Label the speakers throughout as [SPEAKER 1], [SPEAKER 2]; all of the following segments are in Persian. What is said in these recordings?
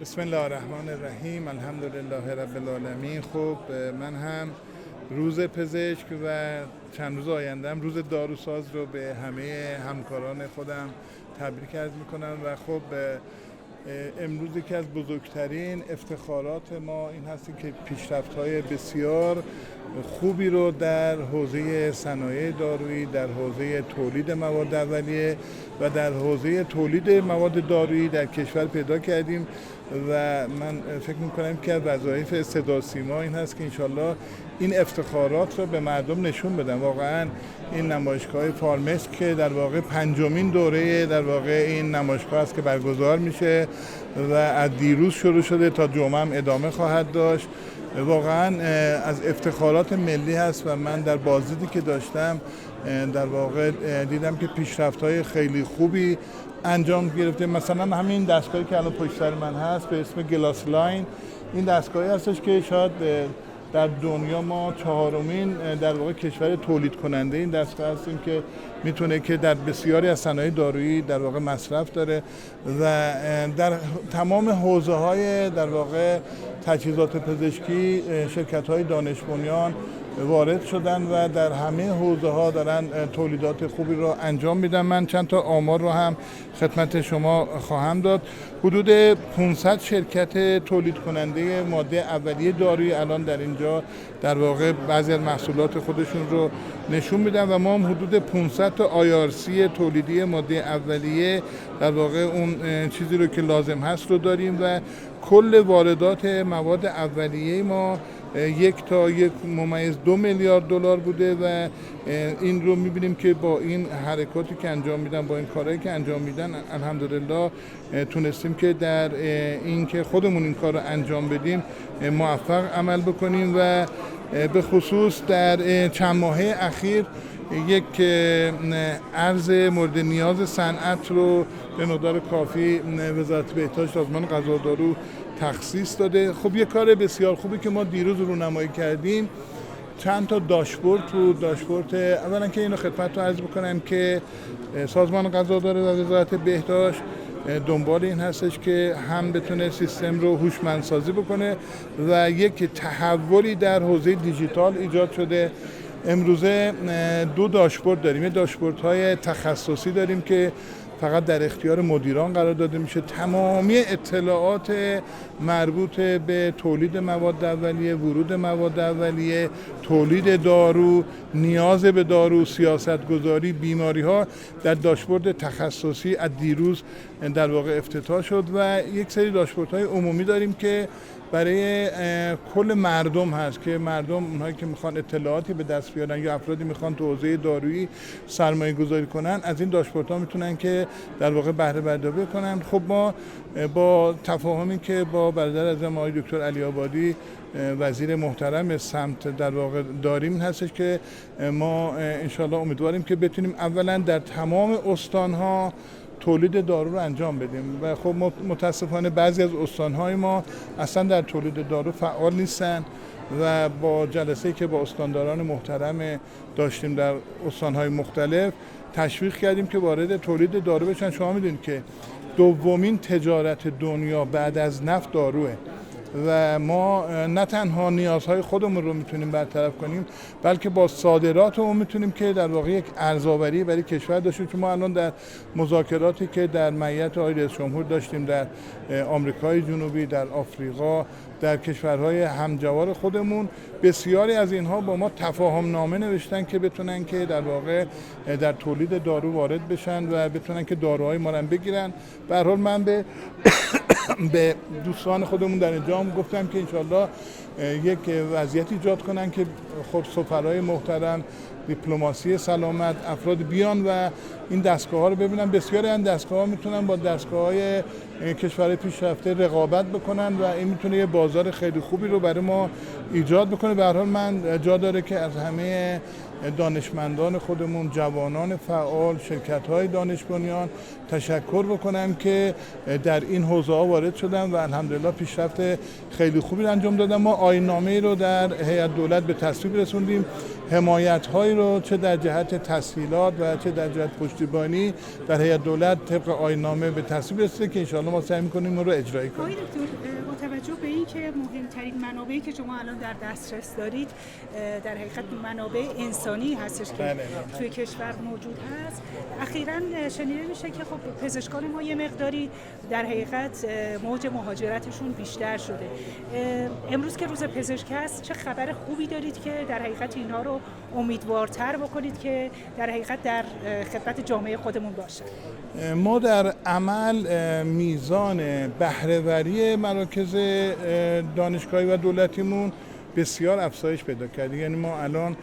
[SPEAKER 1] بسم الله الرحمن الرحیم. الحمدلله رب العالمین. خب من هم روز پزشک و چند روز آیندهم روز داروساز رو به همه همکاران خودم تبریک عرض میکنم و خب امروز یکی از بزرگترین افتخارات ما این هست که پیشرفت‌های بسیار خوبی رو در حوزه صنایع دارویی، در حوزه تولید مواد اولیه و در حوزه تولید مواد دارویی در کشور پیدا کردیم و من فکر میکنم که وظایف صدا سیما این هست که انشالله این افتخارات رو به مردم نشون بدن. واقعا این نمایشگاه فارمکس که در واقع پنجمین دوره در واقع این نمایشگاه است که برگزار میشه و از دیروز شروع شده تا جمعه هم ادامه خواهد داشت، واقعا از افتخارات ملی هست و من در بازدیدی که داشتم در واقع دیدم که پیشرفت‌های خیلی خوبی انجام گرفته. مثلا همین دستگاهی که الان پشت سر من هست به اسم گلاس لاین، این دستگاهی هستش که شاید در دنیا ما چهارمین در واقع کشور تولید کننده این دستگاه هستیم که میتونه که در بسیاری از صنایع دارویی در واقع مصرف داره و در تمام حوزه‌های در واقع تجهیزات پزشکی شرکت‌های دانش بنیان وارد شدن و در همه حوزه‌ها دارن تولیدات خوبی رو انجام میدن. من چند تا آمار رو هم خدمت شما خواهم داد. حدود 500 شرکت تولید کننده ماده اولیه دارویی الان در اینجا در واقع بعضی از محصولات خودشون رو نشون میدن و ما هم حدود 500 تا IRC تولیدی ماده اولیه در واقع اون چیزی رو که لازم هست رو داریم و کل واردات مواد اولیه ما 1.1 میلیارد دلار بوده و این رو میبینیم که با این حرکاتی که انجام میدن، با این کارهایی که انجام میدن، الحمدلله تونستیم که در این که خودمون این کار رو انجام بدیم موفق عمل بکنیم و به خصوص در چند ماهه اخیر یک ارز مورد نیاز صنعت رو به مقدار کافی وزارت بهداشت سازمان غذا و دارو تخصیص داده. خب یه کار بسیار خوبی که ما دیروز رونمایی کردیم، چند تا داشبورد اولا که اینو خدمت رو عرض بکنم که سازمان غذا و دارو و وزارت بهداشت دنبال این هستش که هم بتونه سیستم رو هوشمندسازی بکنه و یک تحولی در حوزه دیجیتال ایجاد شده. امروزه 2 داشبورد داریم. یه داشبوردهای تخصصی داریم که فقط در اختیار مدیران قرار داده میشه. تمامی اطلاعات مربوط به تولید مواد اولیه، ورود مواد اولیه، تولید دارو، نیاز به دارو، سیاست گذاری، بیماری ها در داشبورد تخصصی از دیروز در واقع افتتاح شد و یک سری داشبوردهای عمومی داریم که برای کل مردم هست که مردم اونهایی که میخوان اطلاعاتی به دست بیارن یا افرادی میخوان تو حوزه دارویی سرمایه گذاری کنن از این داشبوردها میتونن که در واقع بهره برداری کنن. خب ما با تفاهمی که با برادر عزیزم آقای دکتر علی آبادی وزیر محترم سمت در واقع داریم هستش که ما انشالله امیدواریم که بتونیم اولا در تمام استانها تولید دارو رو انجام بدیم و خب متاسفانه بعضی از استانهای ما اصلا در تولید دارو فعال نیستن و با جلسه‌ای که با استانداران محترم داشتیم در استانهای مختلف تشویق کردیم که وارد تولید دارو بشن. شما میدونید که دومین تجارت دنیا بعد از نفت داروه و ما نه تنها نیازهای خودمون رو میتونیم برطرف کنیم بلکه با صادراتمون میتونیم که در واقع یک ارزآوری برای کشور داشتیم که ما الان در مذاکراتی که در معیت آقای رئیس جمهور داشتیم در آمریکای جنوبی، در آفریقا، در کشورهای همجوار خودمون، بسیاری از اینها با ما تفاهم نامه نوشتن که بتونن که در واقع در تولید دارو وارد بشن و بتونن که داروهای ما رو بگیرن. به هر حال من به دوستان خودمون در اینجا گفتم که انشالله یک وضعیت ایجاد کنن که خب سفرای محترم، دیپلماسی سلامت، افراد بیان و این دستگاه ها رو ببینن. بسیاری از دستگاه ها میتونن با دستگاه های کشور پیشرفته رقابت بکنن و این میتونه یه بازار خیلی خوبی رو برای ما ایجاد بکنه. به هر حال من جا داره که از همه دانشمندان خودمون، جوانان فعال، شرکت‌های دانش بنیان تشکر بکنم که در این حوزه‌ها وارد شدن و الحمدلله پیشرفت خیلی خوبی انجام دادن. ما آیین‌نامه‌ای رو در هیئت دولت به تصویب رسوندیم، حمایت‌هایی رو چه در جهت تسهیلات و چه در جهت پشتیبانی در هیئت دولت طبق آیین‌نامه به تصویب رسیده که انشاءالله ما سعی می‌کنیم اون رو اجرایی کنیم.
[SPEAKER 2] آقای دکتر، با توجه به اینکه مهمترین منابعی که شما الان در دسترس دارید در حقیقت منابع انسانی هستش که توی کشور موجود هست، اخیراً شنیده میشه که خب پزشکان ما یه مقداری در حقیقت موج مهاجرتشون بیشتر شده. امروز که روز پزشک هست، چه خبر خوبی دارید که در حقیقت اینها رو امیدوارتر بکنید که در حقیقت در خدمت جامعه خودمون باشن؟
[SPEAKER 1] ما در عمل میزان بهره‌وری مراکز دانشگاهی و دولتیمون بسیار افزایش پیدا کرده. یعنی ما الان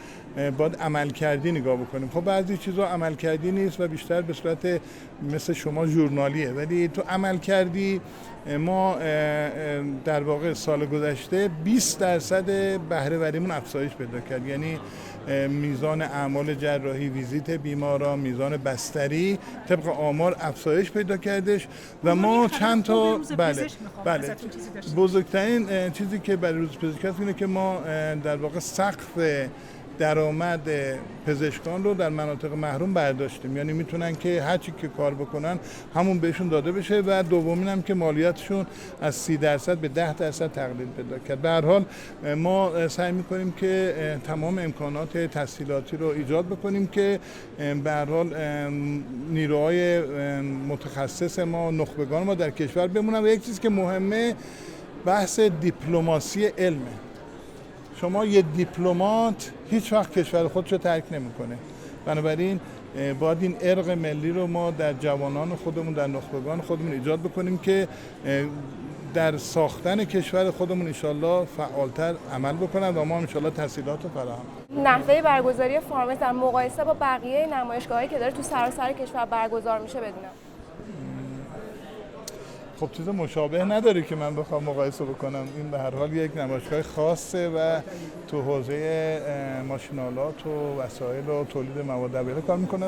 [SPEAKER 1] باید عملکردی نگاه بکنیم. خب بعضی چیزا عملکردی نیست و بیشتر به صورت مثل شما ژورنالیه، ولی تو عملکردی ما در واقع سال گذشته 20% بهره‌وریمون افزایش پیدا کرد. یعنی میزان اعمال جراحی، ویزیت بیماران، میزان بستری طبق آمار افزایش پیدا کردش و ما چند تا بله بزرگترین چیزی که برای روز پزشک هست اینه که ما در واقع سقف درآمد پزشکان رو در مناطق محروم برداشتیم. یعنی میتونن که هر چی که کار بکنن همون بهشون داده بشه و دومین هم که مالیاتشون از 30% به 10% تقلیل پیدا کرد. به هر حال ما سعی میکنیم که تمام امکانات تسهیلاتی رو ایجاد بکنیم که به هر حال نیروهای متخصص ما، نخبگان ما در کشور بمونن. و یک چیز که مهمه بحث دیپلماسی علمه. شما یه دیپلمات هیچ وقت کشور خودشو ترک نمیکنه. بنابراین باید این ارق ملی رو ما در جوانان خودمون، در نخبگان خودمون ایجاد بکنیم که در ساختن کشور خودمون انشالله فعالتر عمل بکنن و ما انشالله تسهیلات رو فراهم کنیم.
[SPEAKER 3] نحوه برگزاری فارمز در مقایسه با بقیه نمایشگاهایی که داره تو سراسر کشور برگزار میشه بدونم.
[SPEAKER 1] خب چیز مشابه نداره که من بخوام مقایسه بکنم. این به هر حال یک نمایشگاه خاصه و تو حوزه ماشین‌آلات و وسایل و تولید مواد اولیه کار میکنه.